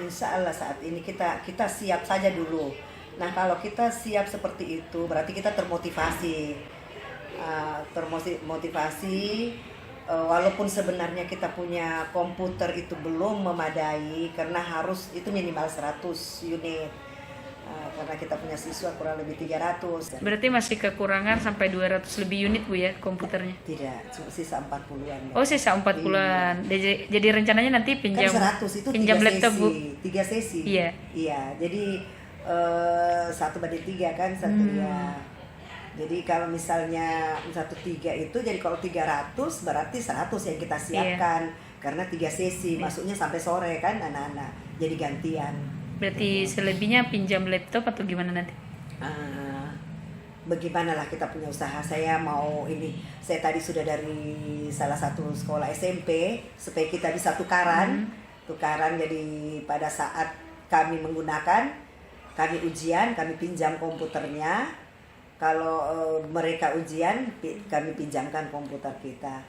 insya Allah saat ini kita siap saja dulu. Nah kalau kita siap seperti itu berarti kita termotivasi. Termotivasi walaupun sebenarnya kita punya komputer itu belum memadai karena harus itu minimal 100 unit. Karena kita punya siswa kurang lebih 300. Berarti masih kekurangan sampai 200 lebih unit Bu ya komputernya? Tidak, cuma sisa 40-an. Oh sisa 40-an. Jadi rencananya nanti pinjam kan 100 itu pinjam 3 laptop sesi, Bu? 3 sesi. Iya. Iya, jadi 1/3 kan satu ya. Jadi kalau misalnya 1/3 itu jadi kalau 300 berarti 100 yang kita siapkan. Karena 3 sesi, masuknya sampai sore kan anak-anak. Jadi gantian. Berarti selebihnya pinjam laptop atau gimana nanti? Bagaimanalah kita punya usaha. Saya mau ini, saya tadi sudah dari salah satu sekolah SMP supaya kita bisa tukaran. Jadi pada saat kami menggunakan, kami ujian, kami pinjam komputernya. Kalau mereka ujian, kami pinjamkan komputer kita.